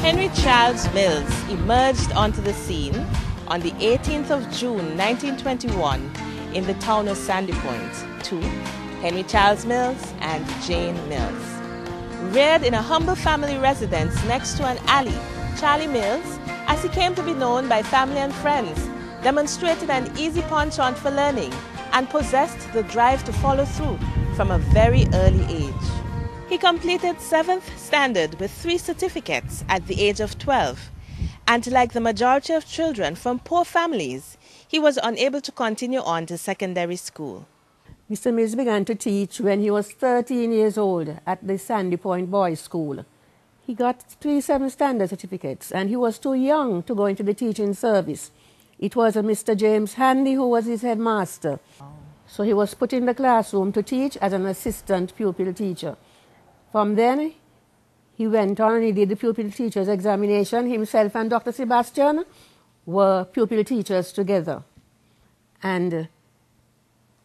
Henry Charles Mills emerged onto the scene on the 18th of June 1921 in the town of Sandy Point to Henry Charles Mills and Jane Mills. Reared in a humble family residence next to an alley, Charlie Mills, as he came to be known by family and friends, demonstrated an easy penchant for learning and possessed the drive to follow through from a very early age. He completed 7th standard with 3 certificates at the age of 12, and like the majority of children from poor families, he was unable to continue on to secondary school. Mr. Mills began to teach when he was 13 years old at the Sandy Point Boys' School. He got 3 7th standard certificates, and he was too young to go into the teaching service. It was a Mr. James Handy who was his headmaster. So he was put in the classroom to teach as an assistant pupil teacher. From then, he went on and he did the pupil teacher's examination. Himself and Dr. Sebastian were pupil teachers together. And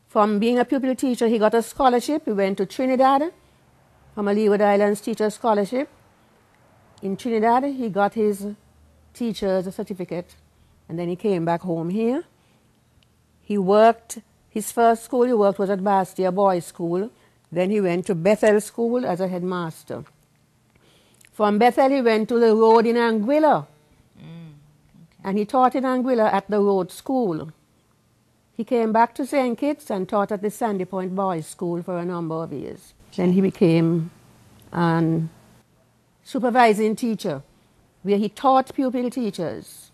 from being a pupil teacher, he got a scholarship. He went to Trinidad from a Leeward Islands teacher scholarship. In Trinidad, he got his teacher's certificate, and then he came back home here. He worked, his first school he worked was at Bastia Boys' School. Then he went to Bethel School as a headmaster. From Bethel, he went to the road in Anguilla. And he taught in Anguilla at the road school. He came back to St. Kitts and taught at the Sandy Point Boys' School for a number of years. Then he became a supervising teacher, where he taught pupil teachers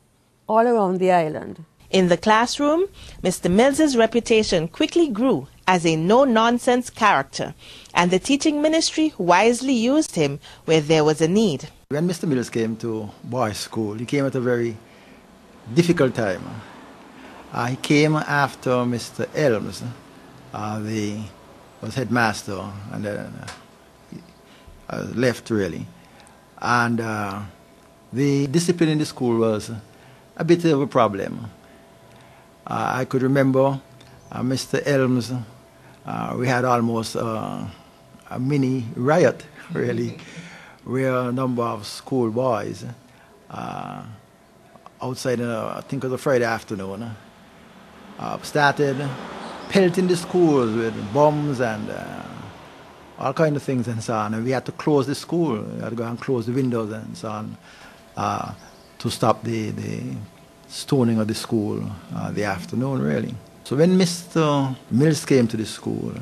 all around the island. In the classroom, Mr. Mills's reputation quickly grew as a no-nonsense character, and the teaching ministry wisely used him where there was a need. When Mr. Mills came to boys' school, he came at a very difficult time. He came after Mr. Elms, was headmaster, and then left really. And the discipline in the school was a bit of a problem. I could remember Mr. Elms, we had almost a mini riot, really, where a number of school boys outside, I think it was a Friday afternoon, started pelting the schools with bombs and all kinds of things and so on. And we had to close the school. We had to go and close the windows and so on to stop the stoning of the school the afternoon, really. So when Mr. Mills came to the school,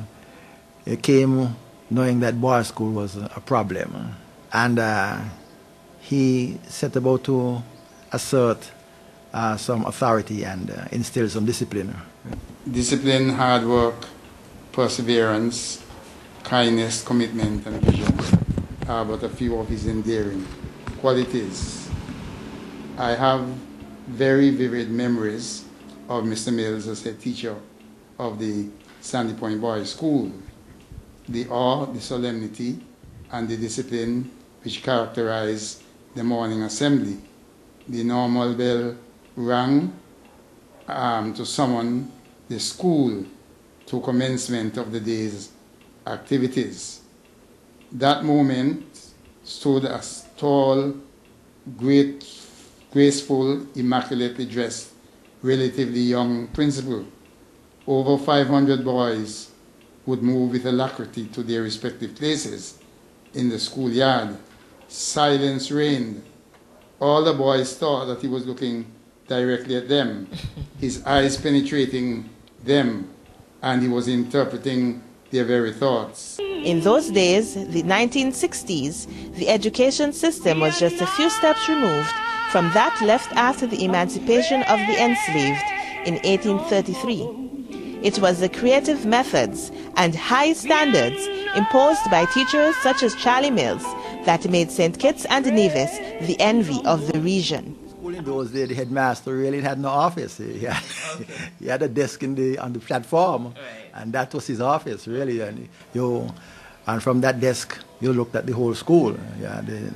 he came knowing that boys' school was a problem. And he set about to assert some authority and instill some discipline. Discipline, hard work, perseverance, kindness, commitment, and vision are but a few of his endearing qualities. I have very vivid memories of Mr. Mills as head teacher of the Sandy Point Boys' School. The awe, the solemnity, and the discipline which characterized the morning assembly. The normal bell rang to summon the school to commencement of the day's activities. That moment stood a tall, graceful, immaculately dressed, relatively young principal. Over 500 boys would move with alacrity to their respective places in the schoolyard. Silence reigned. All the boys thought that he was looking directly at them, his eyes penetrating them, and he was interpreting their very thoughts. In those days, the 1960s, the education system was just a few steps removed from that left after the emancipation of the enslaved in 1833. It was the creative methods and high standards imposed by teachers such as Charlie Mills that made St. Kitts and Nevis the envy of the region. In those days, the headmaster really had no office. He had a desk on the platform, and that was his office, really. And from that desk, you looked at the whole school. The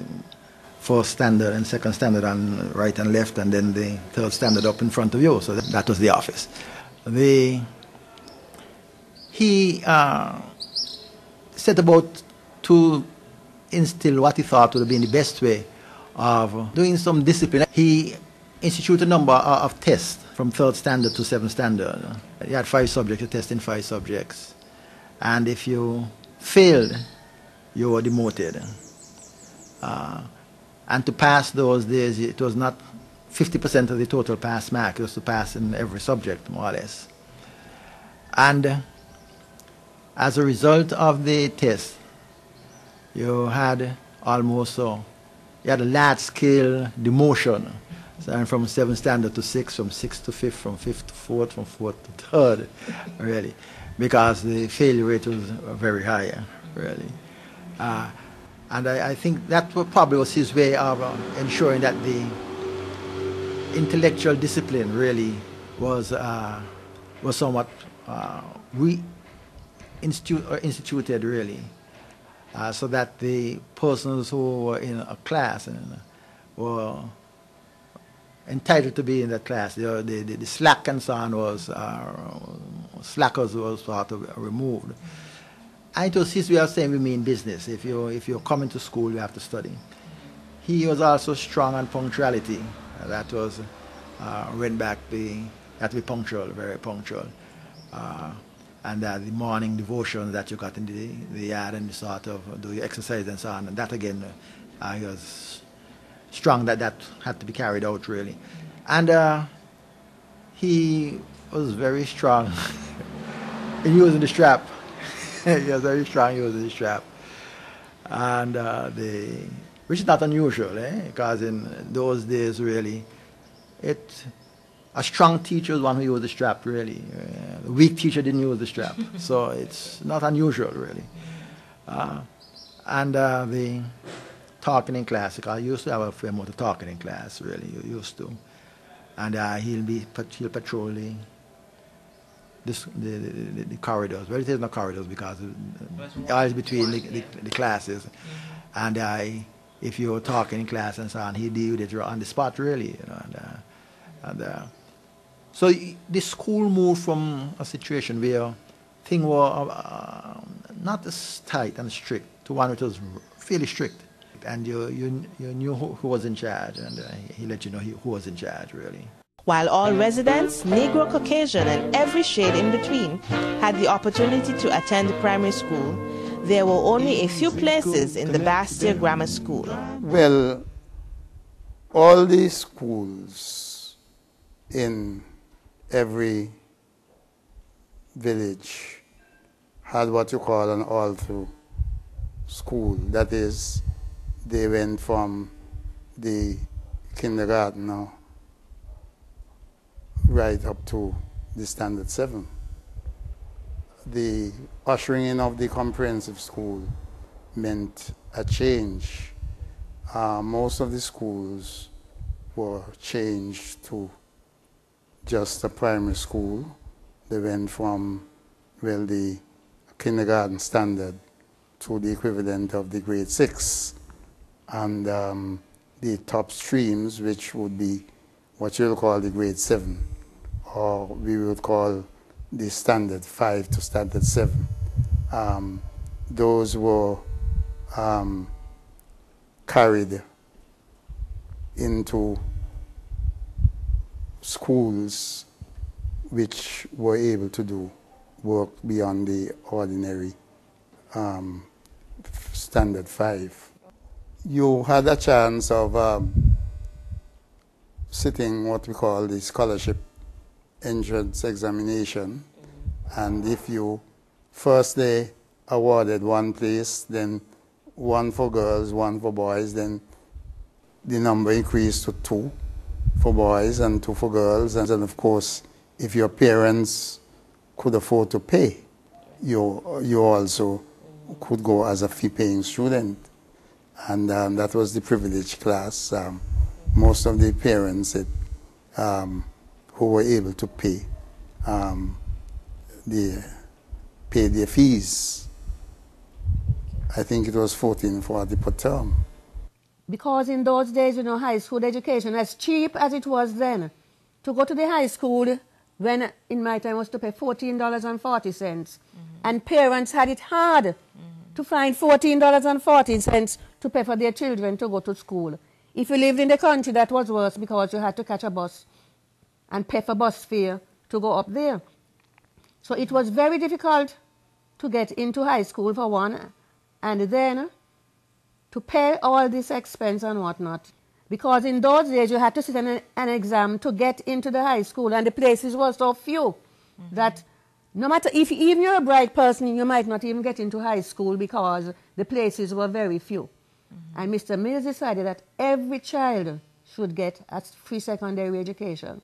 first standard and second standard on right and left, and then the third standard up in front of you. So that was the office. He set about to instill what he thought would have been the best way of doing some discipline. He instituted a number of tests from 3rd standard to 7th standard. He had 5 subjects, a test in 5 subjects. And if you failed, you were demoted. And to pass those days, it was not 50% of the total pass mark. It was to pass in every subject, more or less. And as a result of the test, you had almost you had a large-scale demotion. So from 7th standard to 6th, from 6th to 5th, from 5th to 4th, from 4th to 3rd, really, because the failure rate was very high, really. And I think that probably was his way of ensuring that the intellectual discipline really was somewhat instituted, really, so that the persons who were in a class were entitled to be in that class. The slack and so on was slackers was sort of removed. And it was his way of saying we mean business. If you're coming to school, you have to study. He was also strong on punctuality. That was went back. You have to be punctual, very punctual. And the morning devotion that you got in the yard and sort of do your exercise and so on. And that again, he was strong that had to be carried out, really. And he was very strong in using the strap. He was very strong using the strap. And which is not unusual, because in those days, really, a strong teacher is one who used the strap, really. A weak teacher didn't use the strap. So it's not unusual, really. And the talking in class, I used to have a fair amount of talking in class, really, you used to. And he'll patrol the corridors. Well, there's no corridors because it's between the classes. And if you were talking in class and so on, he'd deal with it on the spot, really. So the school moved from a situation where things were not as tight and strict to one which was fairly strict. And you knew who was in charge, and he let you know who was in charge, really. While all residents, Negro, Caucasian, and every shade in between had the opportunity to attend primary school, there were only a few places in the Bastia Grammar School. Well, all these schools in every village had what you call an all-through school. That is, they went from the kindergarten right up to the standard 7. The ushering in of the comprehensive school meant a change. Most of the schools were changed to just a primary school. They went from, well, the kindergarten standard to the equivalent of the grade 6. And the top streams, which would be what you'll call the grade 7, or we would call the standard 5 to standard 7. Those were carried into schools which were able to do work beyond the ordinary standard 5. You had a chance of sitting what we call the scholarship entrance examination, and if you first day awarded one place, then one for girls, one for boys, then the number increased to 2 for boys and 2 for girls, and then of course if your parents could afford to pay, you also could go as a fee-paying student. And that was the privileged class. Most of the parents who were able to pay paid their fees. I think it was $14.40 per term. Because in those days, high school education, as cheap as it was then, to go to the high school, when in my time was to pay $14.40, and parents had it hard to find $14.40 to pay for their children to go to school. If you lived in the country, that was worse because you had to catch a bus and pay for bus fare to go up there. So it was very difficult to get into high school for one, and then to pay all this expense and whatnot. Because in those days you had to sit an exam to get into the high school, and the places were so few that no matter if even you're a bright person, you might not even get into high school because the places were very few. And Mr. Mills decided that every child should get a free secondary education.